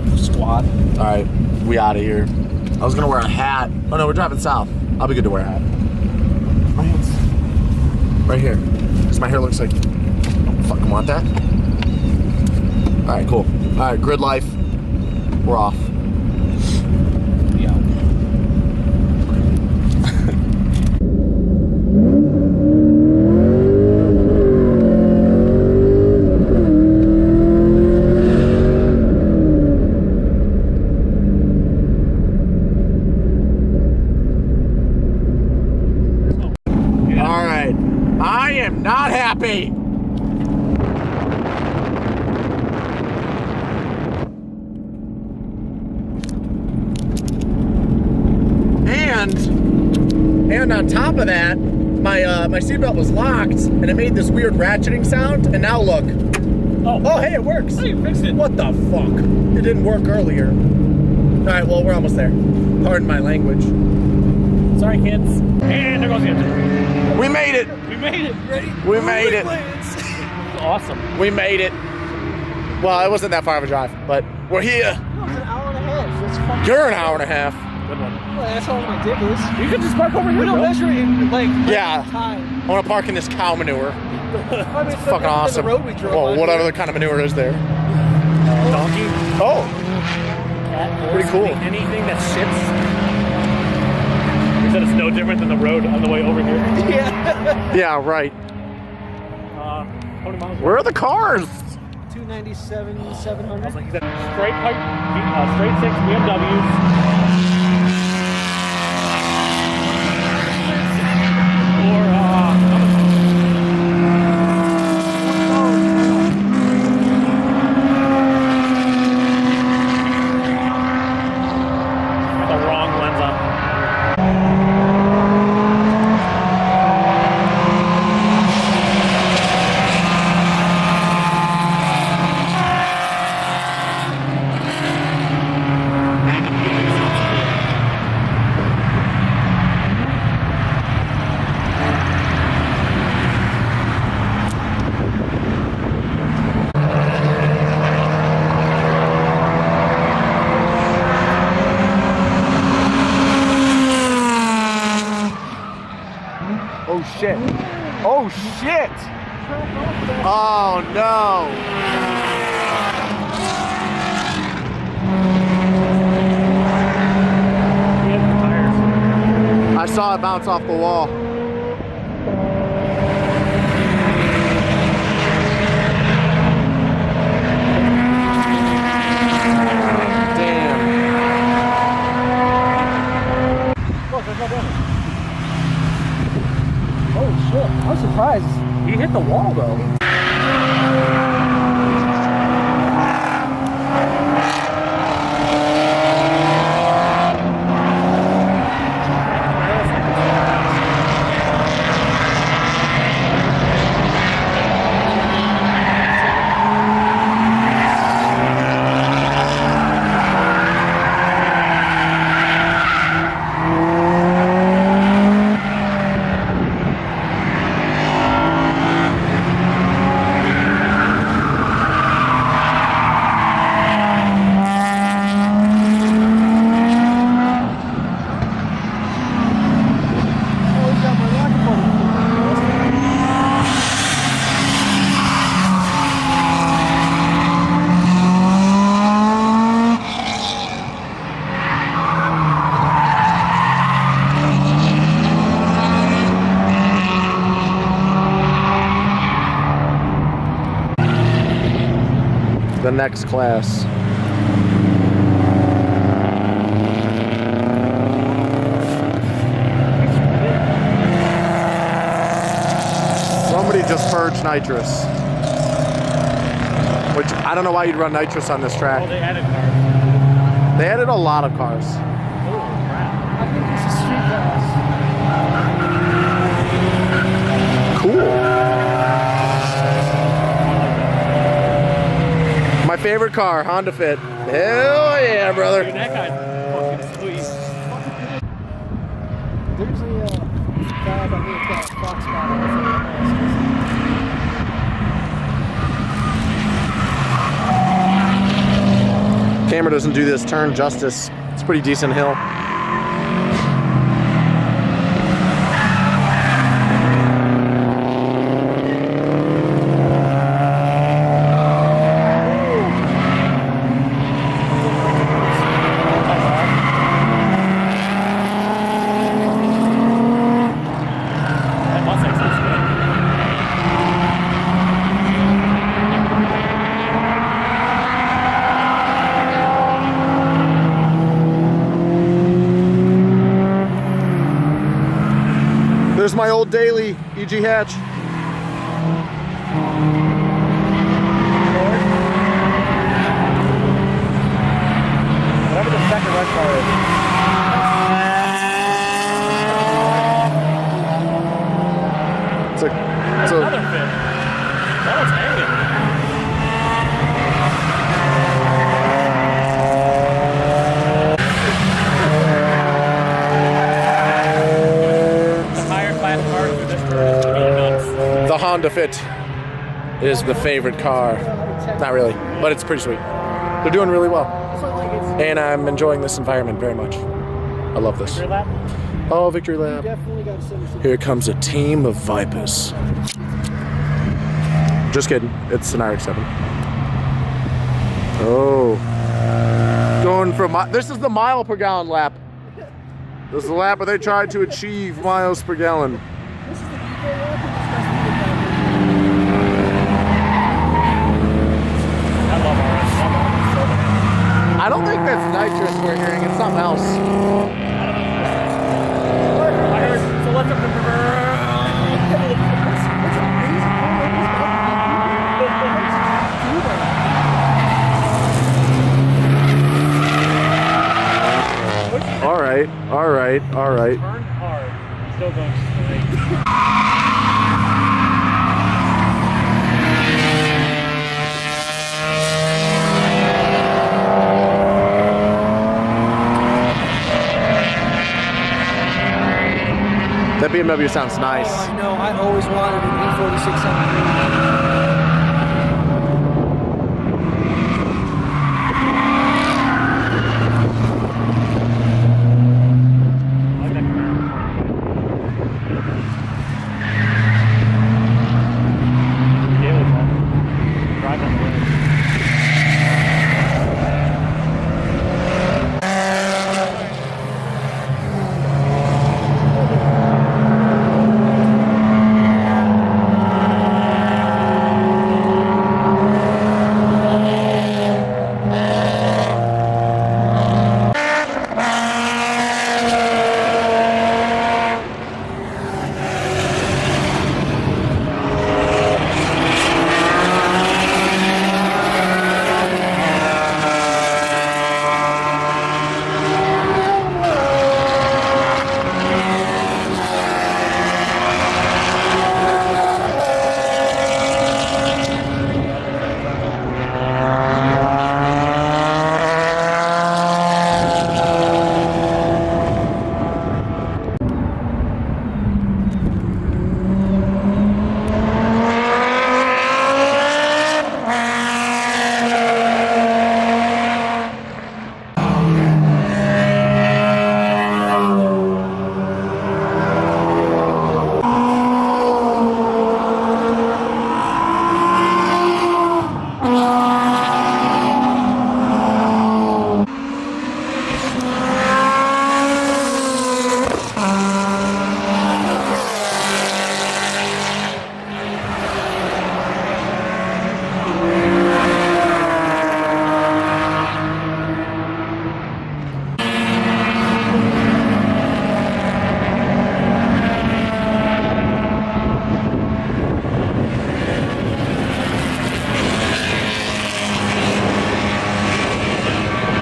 up, squad? All right, we out of here. I was gonna wear a hat. Oh no, we're driving south. I'll be good to wear a hat. My hands. Right here. Because my hair looks like, don't fucking want that. All right, cool. All right, grid life. We're off. Yeah. All right, I am not happy. And on top of that, my seatbelt was locked, and it made this weird ratcheting sound. And now look. Oh, hey, it works. Oh, you fixed it. What the fuck? It didn't work earlier. All right, well, we're almost there. Pardon my language. Sorry, kids. And there goes the engine. We made it. We made it. Ready? We made it. Awesome. We made it. Well, it wasn't that far of a drive, but we're here. No, it's an hour and a half. That's fucking. You're an hour and a half. Good one. Well, that's all my dick is. You can just park over here. We don't bro. measure it in like Yeah. time. I want to park in this cow manure. I mean, it's Fucking awesome. The road we drove Well, on what here. other kind of manure is there? Donkey. Oh, Cat, pretty cool. Anything that shits. You said it's no different than the road on the way over here. Yeah. yeah, right. 20 miles. Where are the cars? 297, I was 700. like, straight pipe, straight six BMWs. Or, the wrong lens on. Oh shit. Oh shit. Oh no. He had the tires. I saw it bounce off the wall. Damn. Look, there's no damage. Oh shit! I'm surprised. He hit the wall though. Oh, he's got my rocket bottle. The next class. Somebody just purged nitrous. Which, I don't know why you'd run nitrous on this Oh, track. they added cars. They added a lot of cars. Oh, crap. I think this is street class. Cool. My favorite car, Honda Fit. Hell yeah, brother. Dude, that guy's fucking sweet. There's a guy that we've got a Fox model. camera doesn't do this turn justice. It's a pretty decent hill. That Mustang sounds good. There's my old daily, E.G. Hatch. Whatever the second red car is. It's a Another fit. That one's hanging. The higher class cars with this turn is nuts. the Honda Fit is the favorite car. Not really, but it's pretty sweet. They're doing really well. And I'm enjoying this environment very much. I love this. Victory lap? Oh, victory lap. Definitely got to send us. Here comes a team of Vipers. Just kidding. It's an RX-7. Oh. Going from... This is the mile per gallon lap. This is the lap where they tried to achieve miles per gallon. This is the eco lap. I love RS. I don't think that's nitrous we're hearing. It's something else. I heard, so let's All right, all right, all right. turn hard, still going straight. That BMW sounds nice. I know. I always wanted an E46. I like that Camaro. Daily fun. Drive on the road.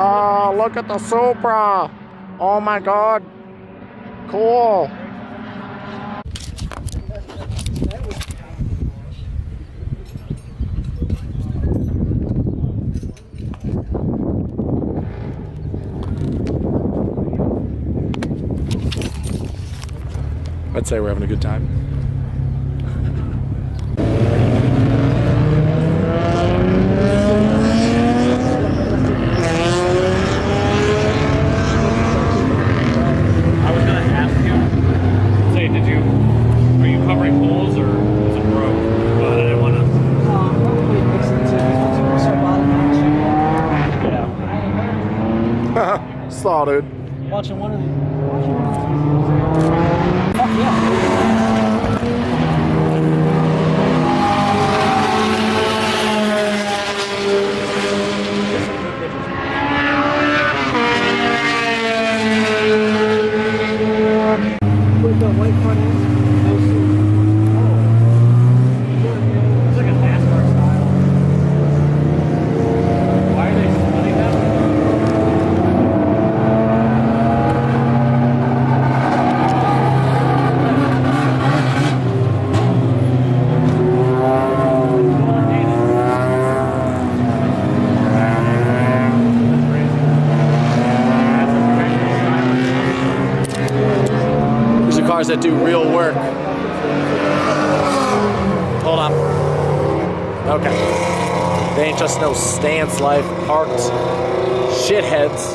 Oh, look at the Supra. Oh my God. Cool. I'd say we're having a good time. saw, dude. Watching one of these. Fuck yeah. Put the white front end. It's like a NASCAR style. Why are they splitting that? These are cars that do real work. Hold on. Okay. They ain't just no stance life parked shitheads.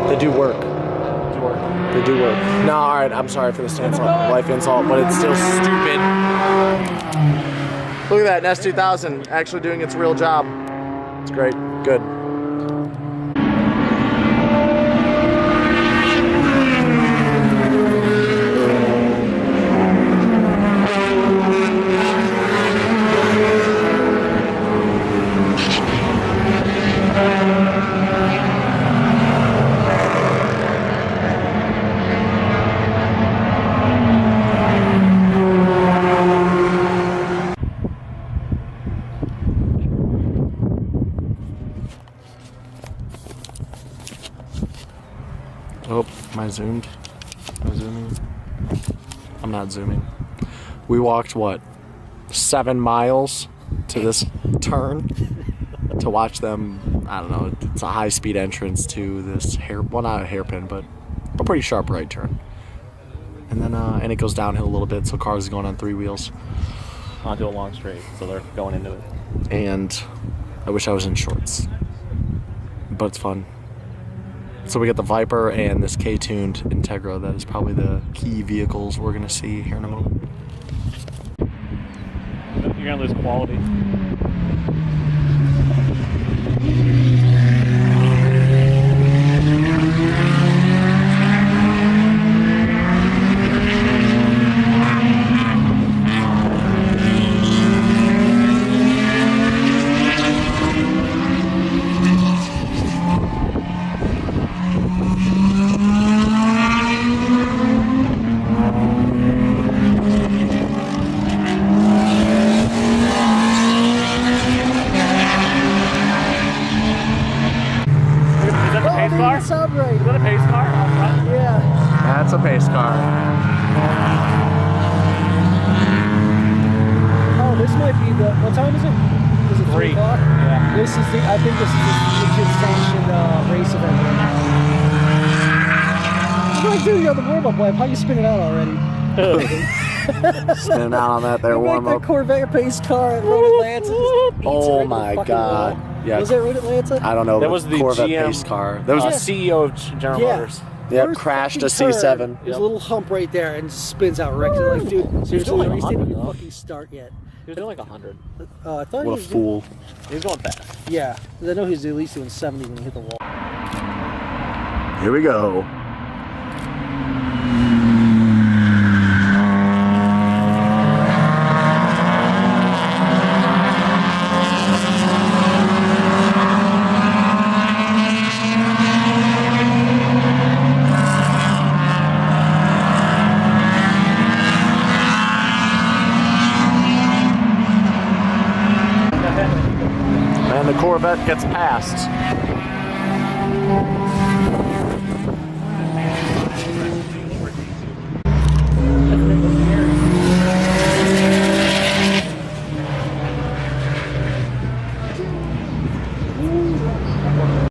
They do work. They do work. No, alright, I'm sorry for the stance life insult, but it's still stupid. Look at that, Nest 2000 actually doing its real job. It's great. Good. Oh, am I zoomed? Am I zooming? I'm not zooming. We walked, what, 7 miles to this turn to watch them. I don't know, it's a high-speed entrance to this well, not a hairpin, but a pretty sharp right turn. And then, and it goes downhill a little bit, so cars are going on 3 wheels. Onto a long straight, so they're going into it. And I wish I was in shorts, but it's fun. So we got the Viper and this K-tuned Integra. That is probably the key vehicles we're gonna see here in a moment. You're gonna lose quality. car? It's up right. Is that a pace car? Yeah. That's a pace car. Oh, this might be the. What time is it? Is it 3 o'clock? Yeah. This is the. I think this is the legit sanctioned race event right now. What do you on the warm-up lap? How you spin it out already? Spinning out on that there warm That up. Corvette pace car at Road Atlanta. Just beats it Oh right in the my fucking god. wall. Yeah. Was that Road Atlanta? I don't know. That was the Corvette GM pace car. That was CEO of General Motors. Yep, First crashed a fucking turn, C7. There's a little hump right there and just spins out reckless. Like, dude, seriously, like the race didn't 100 even though. fucking start yet. He was doing like 100. I thought he What a was fool. He was going fast. Yeah, 'cause I know he was at least doing 70 when he hit the wall. Here we go. And the Corvette gets passed.